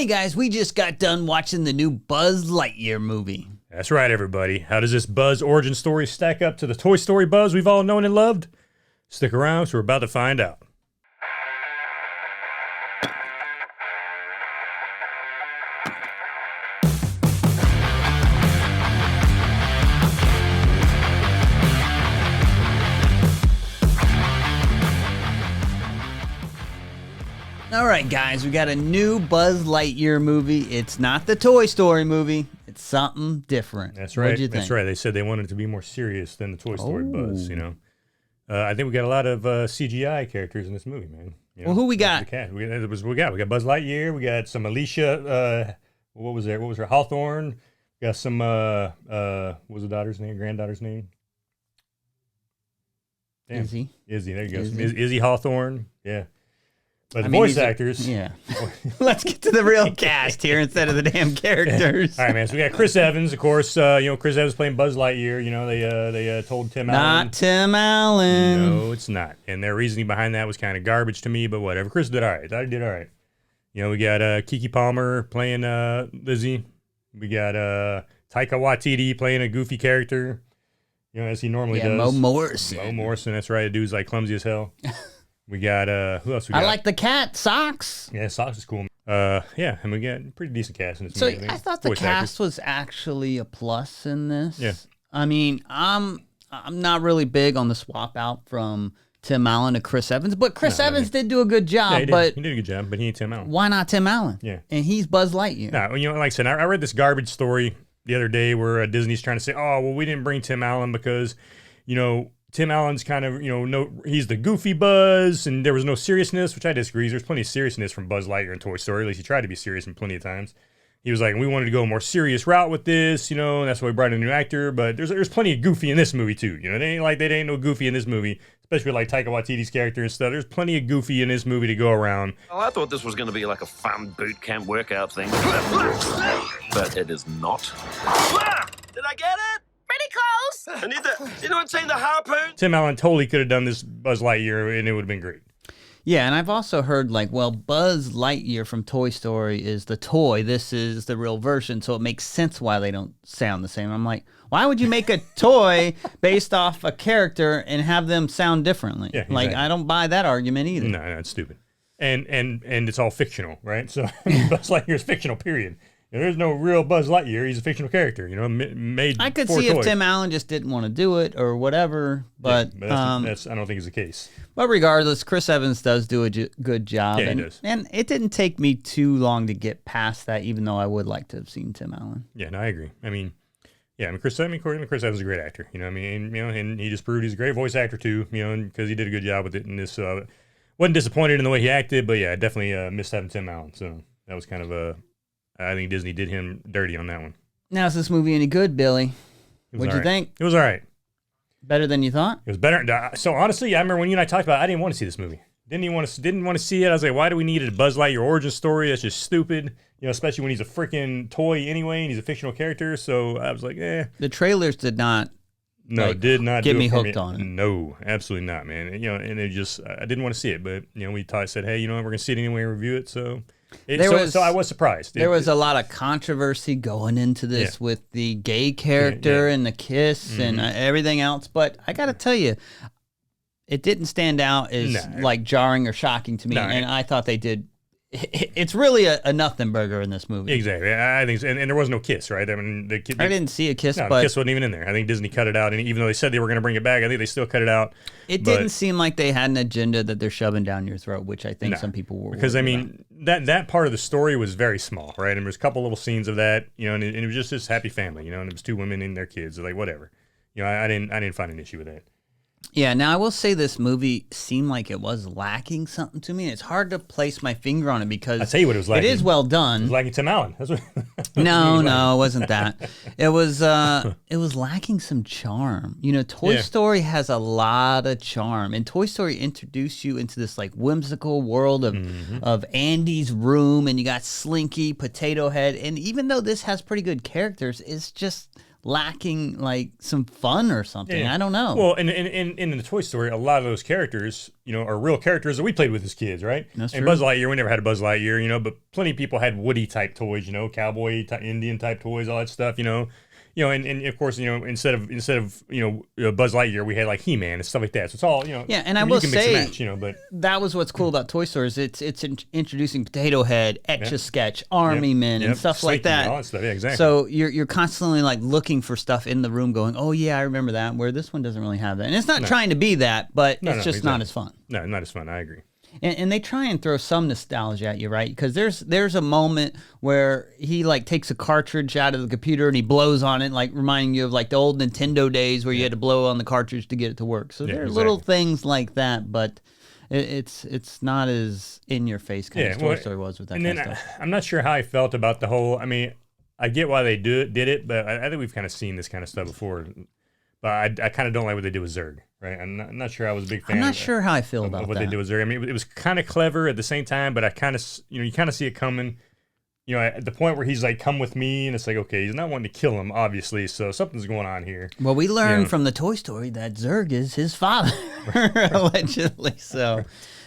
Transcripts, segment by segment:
Hey guys, we just got done watching the new Buzz Lightyear movie. That's right, everybody. How does this Buzz origin story stack up to the Toy Story Buzz we've all known and loved? Stick around, so we're about to find out. All right, guys, we got a new Buzz Lightyear movie. It's not the Toy Story movie. It's something different. That's right. What'd you think? That's right. They said they wanted it to be more serious than the Toy Story Buzz, you know. I think we got a lot of CGI characters in this movie, man. You know, Well, who we got? We got Buzz Lightyear. We got some Alicia. What was her? Hawthorne. We got some. What was the daughter's name? Granddaughter's name? Damn. Izzy. There you go. Izzy. Izzy Hawthorne. Yeah. But voice actors. Yeah. Let's get to the real cast here instead of the damn characters. All right, man. So we got Chris Evans, of course. Chris Evans playing Buzz Lightyear. You know, they told Tim Allen. Not Tim Allen. No, it's not. And their reasoning behind that was kind of garbage to me, but whatever. Chris did all right. I did all right. You know, we got Keke Palmer playing Lizzie. We got Taika Waititi playing a goofy character, you know, as he normally does. Mo Morrison. Mo Morrison, that's right. The dude's like clumsy as hell. We got, who else we got? I like the cat, Socks. Yeah, Socks is cool. Yeah, and we got a pretty decent cast in this movie. So I thought the cast was actually a plus in this. Yeah. I mean, I'm not really big on the swap out from Tim Allen to Chris Evans, but Chris Evans did do a good job. Yeah, he did a good job, but he ain't Tim Allen. Why not Tim Allen? Yeah. And he's Buzz Lightyear. No, you know, like I said, I read this garbage story the other day where Disney's trying to say, oh, well, we didn't bring Tim Allen because, you know, Tim Allen's kind of, you know, he's the goofy Buzz, and there was no seriousness, which I disagree. There's plenty of seriousness from Buzz Lightyear in Toy Story. At least he tried to be serious in plenty of times. He was like, we wanted to go a more serious route with this, you know, and that's why we brought in a new actor. But there's plenty of goofy in this movie, too. You know, they ain't no goofy in this movie, especially like Taika Waititi's character and stuff. There's plenty of goofy in this movie to go around. Oh, I thought this was going to be like a fun boot camp workout thing. But it is not. Did I get it? Pretty close. I need anyone seen the harpoon? Tim Allen totally could have done this Buzz Lightyear, and it would have been great. Yeah, and I've also heard, like, well, Buzz Lightyear from Toy Story is the toy. This is the real version, so it makes sense why they don't sound the same. I'm like, why would you make a toy based off a character and have them sound differently? Yeah, exactly. Like, I don't buy that argument either. No, it's stupid. And it's all fictional, right? So Buzz Lightyear is fictional, period. There's no real Buzz Lightyear. He's a fictional character, you know, made I could for see toys. if Tim Allen just didn't want to do it or whatever, but, that's I don't think is the case. But regardless, Chris Evans does do a good job. Yeah, and, he does. And it didn't take me too long to get past that, even though I would like to have seen Tim Allen. Yeah, no, I agree. I mean, Chris Evans is a great actor, you know. I mean, you know, and he just proved he's a great voice actor too, you know, because he did a good job with it in this. Wasn't disappointed in the way he acted, but yeah, I definitely missed having Tim Allen. So that was kind of I think Disney did him dirty on that one. Now, is this movie any good, Billy? What'd you think? It was all right. Better than you thought? It was better. So honestly, I remember when you and I talked about it, I didn't want to see this movie. Didn't want to see it. I was like, why do we need a Buzz Lightyear origin story? That's just stupid. You know, especially when he's a freaking toy anyway, and he's a fictional character. So I was like, eh. The trailers did not. No, did not get do me it for hooked on it. No, absolutely not, man. And, you know, and it just, I didn't want to see it, but you know, we said, hey, you know, we're gonna see it anyway and review it. So, so I was surprised. There was a lot of controversy going into this with the gay character and the kiss and everything else. But I got to tell you, it didn't stand out as like jarring or shocking to me, and I thought they did. It's really a nothing burger in this movie. Exactly. I think so. And there was no kiss, right? I mean, I didn't see a kiss, but the kiss wasn't even in there. I think Disney cut it out, and even though they said they were going to bring it back, I think they still cut it out. It didn't seem like they had an agenda that they're shoving down your throat, which I think some people were. Because I mean, that part of the story was very small, right? And there's a couple little scenes of that, you know, and it was just this happy family, you know, and it was two women and their kids, like whatever. You know, I didn't find an issue with that. Yeah, now I will say this movie seemed like it was lacking something to me. It's hard to place my finger on it because I'll tell you what it was lacking. It is well done. It was lacking Tim Allen. That's what. No, it wasn't that. It was lacking some charm. You know, Toy Story has a lot of charm, and Toy Story introduced you into this like whimsical world of Andy's room, and you got Slinky, Potato Head, and even though this has pretty good characters, it's just lacking like some fun or something. I don't know. Well, and in the Toy Story, a lot of those characters, are real characters that we played with as kids, right? That's and true. Buzz Lightyear, we never had a Buzz Lightyear, but plenty of people had Woody type toys, cowboy type, Indian type toys, all that stuff, and of course, instead of Buzz Lightyear, we had like He-Man and stuff like that. So it's all, Yeah, and I will say, mix and match, but that was what's cool about Toy Story is it's introducing Potato Head, Etch-a-Sketch, Army Men, and stuff like that. All that stuff. Yeah, exactly. So you're constantly like looking for stuff in the room, going, "Oh yeah, I remember that." Where this one doesn't really have that, and it's not trying to be that, but it's just not as fun. No, not as fun. I agree. And they try and throw some nostalgia at you, right? Because there's a moment where he like takes a cartridge out of the computer and he blows on it, like reminding you of like the old Nintendo days where you had to blow on the cartridge to get it to work. So there are little things like that, but it's not as in your face kind of Toy Story was with that kind of stuff. I'm not sure how I felt about the whole. I mean, I get why they did it, but I think we've kind of seen this kind of stuff before. But I kind of don't like what they did with Zurg, right? I'm not sure I was a big fan. I'm not sure how I feel about what they did with Zurg. I mean, it was kind of clever at the same time, but I kind of, you kind of see it coming. At the point where he's like, "Come with me," and it's like, okay, he's not wanting to kill him, obviously, so something's going on here. Well, we learned from the Toy Story that Zurg is his father, allegedly. So,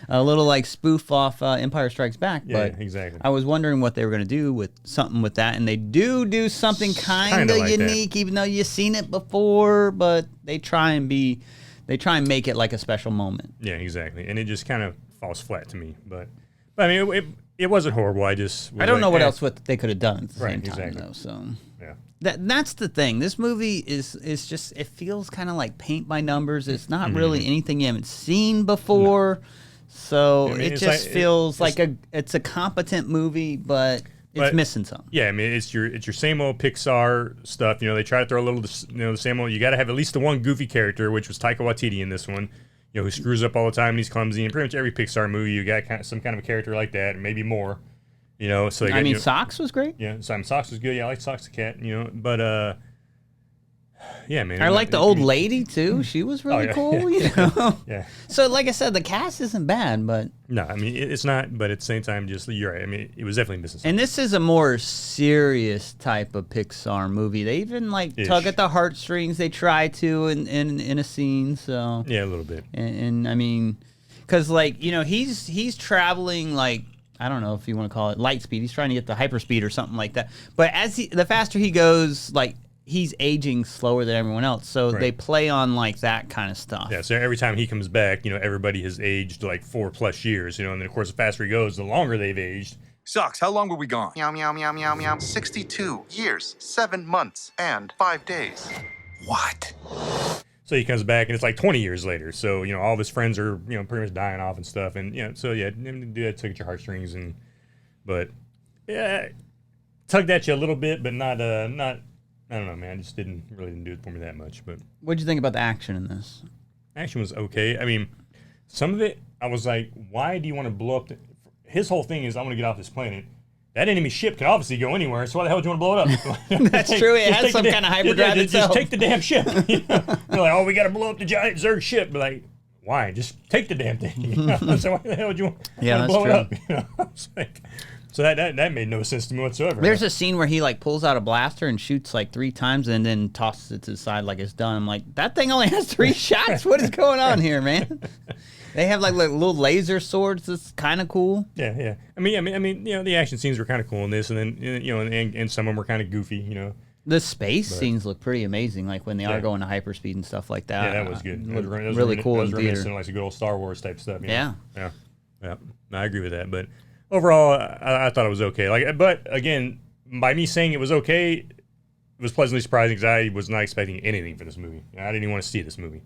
a little like spoof off Empire Strikes Back. But exactly. I was wondering what they were going to do with something with that, and they do something kind of like unique, even though you've seen it before. But they try and make it like a special moment. Yeah, exactly, and it just kind of falls flat to me. But I mean, it wasn't horrible. I don't know what else they could have done at the same time, exactly. though. So yeah, that's the thing. This movie is just, it feels kind of like paint by numbers. It's not really anything you haven't seen before. No. So it just feels like it's a competent movie, but it's missing something. Yeah, I mean it's your same old Pixar stuff. They try to throw a little the same old. You got to have at least the one goofy character, which was Taika Waititi in this one. Who screws up all the time and he's clumsy. And pretty much every Pixar movie, you got some kind of a character like that, maybe more. So Socks was great. Yeah, Simon Socks was good. Yeah, I like Socks the cat. But yeah, man. I like the old lady too. She was really cool. Yeah. So, like I said, the cast isn't bad, but no, I mean it's not. But at the same time, just you're right. I mean, it was definitely missing something. And this is a more serious type of Pixar movie. They even tug at the heartstrings. They try to in a scene. So yeah, a little bit. And I mean, because he's traveling like, I don't know if you want to call it light speed. He's trying to get the hyperspeed or something like that. But the faster he goes, he's aging slower than everyone else. So they play on like that kind of stuff. Yeah, so every time he comes back, everybody has aged like 4+ years, and then of course the faster he goes, the longer they've aged. Socks, how long were we gone? Meow, meow, meow, meow, meow. 62 years, 7 months, and 5 days. What? So he comes back and it's like 20 years later. So, all of his friends are, pretty much dying off and stuff. And, so yeah, do that, tug at your heartstrings. But yeah, tugged at you a little bit, but not, I don't know, man. Just didn't do it for me that much. But what'd you think about the action in this? Action was okay. I mean, some of it, I was like, why do you want to blow up? His whole thing is, I want to get off this planet. That enemy ship can obviously go anywhere, so why the hell do you want to blow it up? That's true. It has some kind of hyperdrive itself. Just take the damn ship. They're like, oh, we got to blow up the giant Zurg ship. But like, why? Just take the damn thing. So why the hell would you want to blow it up? It's like, so that made no sense to me whatsoever. There's a scene where he pulls out a blaster and shoots 3 times and then tosses it to the side like it's done. I'm like, that thing only has 3 shots. What is going on here, man? They have little laser swords. That's kind of cool. Yeah. I mean, the action scenes were kind of cool in this, and then and some of them were kind of goofy, The space scenes look pretty amazing, like when they are going to hyperspeed and stuff like that. Yeah, that was good. That was really cool in theater. Like some good old Star Wars type stuff. Yeah. Yeah. No, I agree with that. But overall, I thought it was okay. But again, by me saying it was okay, it was pleasantly surprising because I was not expecting anything for this movie. I didn't even want to see this movie.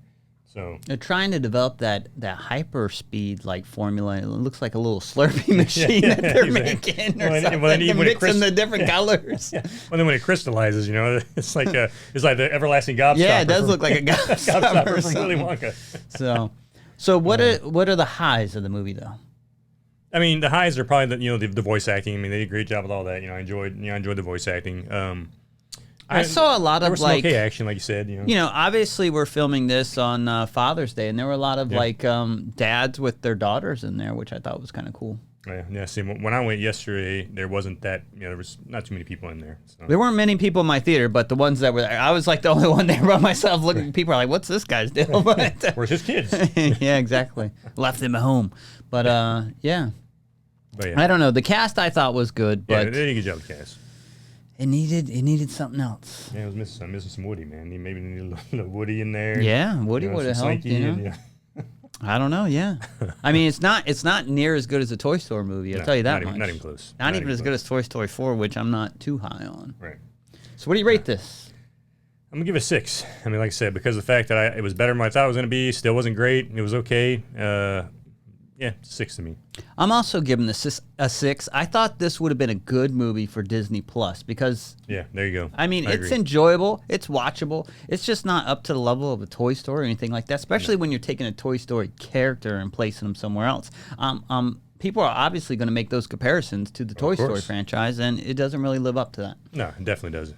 So they're trying to develop that hyper speed formula. It looks like a little Slurpee machine that they're making, or something. They're mixing the different colors. Yeah. Well, then when it crystallizes, it's like the everlasting gobstopper. Yeah, it does look like a gobstopper from Willy Wonka. So what are the highs of the movie though? I mean, the highs are probably the voice acting. I mean, they did a great job with all that. I enjoyed the voice acting. I saw a lot of okay action, like you said. Obviously we're filming this on Father's Day, and there were a lot of dads with their daughters in there, which I thought was kind of cool. Yeah. See, when I went yesterday, there wasn't that. There was not too many people in there. So. There weren't many people in my theater, but the ones that were there, I was like the only one there by myself. Looking, people are like, "What's this guy's deal?" Where's his kids? Yeah, exactly. Left them at home, but yeah. But yeah. I don't know. The cast I thought was good, but they did a good job with the cast. It needed something else. Yeah, I was missing some Woody, man. Maybe needed a little Woody in there. Yeah, Woody would have helped. I don't know. Yeah, I mean, it's not near as good as a Toy Story movie. I'll tell you that much. Not even close. Not even as good as Toy Story 4, which I'm not too high on. Right. So, what do you rate this? I'm gonna give it a 6. I mean, like I said, because of the fact that it was better than what I thought it was gonna be. Still wasn't great. It was okay. Yeah, 6 to me. I'm also giving this a 6. I thought this would have been a good movie for Disney Plus because... Yeah, there you go. I mean, it's enjoyable. It's watchable. It's just not up to the level of a Toy Story or anything like that, especially when you're taking a Toy Story character and placing them somewhere else. People are obviously going to make those comparisons to the Toy Story franchise, and it doesn't really live up to that. No, it definitely doesn't.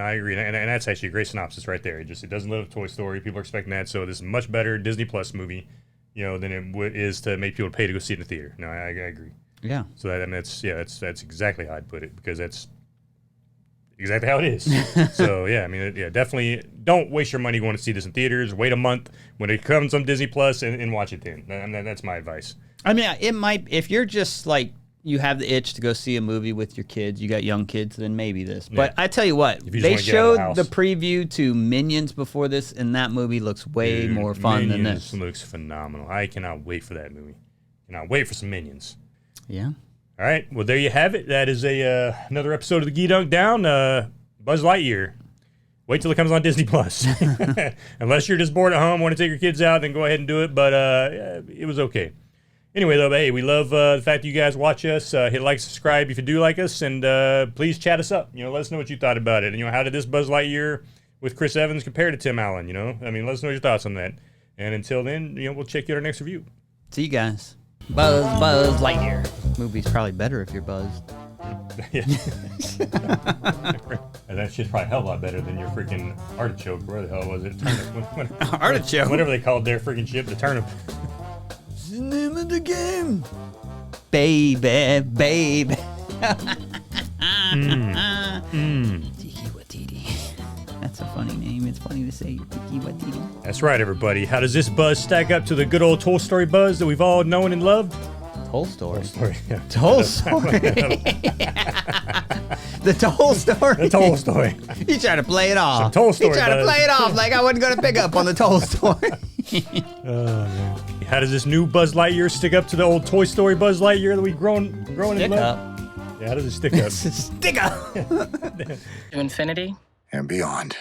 I agree. And that's actually a great synopsis right there. It doesn't live up to Toy Story. People are expecting that, so this is a much better Disney Plus movie. Than it is to make people pay to go see it in the theater. No, I agree. Yeah. So that's exactly how I'd put it because that's exactly how it is. So yeah, I mean, definitely don't waste your money going to see this in theaters. Wait a month when it comes on Disney Plus and watch it then. That's my advice. I mean, it might if you're just like you have the itch to go see a movie with your kids, you got young kids, then maybe this. But I tell you what, they showed the preview to Minions before this, and that movie looks way more fun than this. Minions looks phenomenal. I cannot wait for that movie. Cannot wait for some Minions. Yeah. All right. Well, there you have it. That is another episode of the Gee Dunk Down. Buzz Lightyear. Wait till it comes on Disney Plus. Unless you're just bored at home, want to take your kids out, then go ahead and do it. But it was okay. Anyway, though, hey, we love the fact that you guys watch us. Hit like, subscribe if you do like us, and please chat us up. Let us know what you thought about it. And, how did this Buzz Lightyear with Chris Evans compare to Tim Allen? I mean, let us know your thoughts on that. And until then, we'll check you at our next review. See you guys. Buzz Lightyear. This movie's probably better if you're buzzed. Yeah. And that shit's probably a hell of a lot better than your freaking artichoke. Where the hell was it? Turnip. Artichoke? Whatever they called their freaking ship, the turnip. The name of the game, baby. Tiki Waititi. That's a funny name. It's funny to say Tiki Waititi. That's right, everybody. How does this buzz stack up to the good old Toy Story buzz that we've all known and loved? Toll Story. Yeah. Toll Story. The Toll Story. The Toll Story. You try to play it off. Some Toll Story. You try to play it off like I wasn't going to pick up on the Toll Story. Oh, man. How does this new Buzz Lightyear stick up to the old Toy Story Buzz Lightyear that we've grown in love? Stick up. Yeah, how does it stick up? Stick up. To infinity and beyond.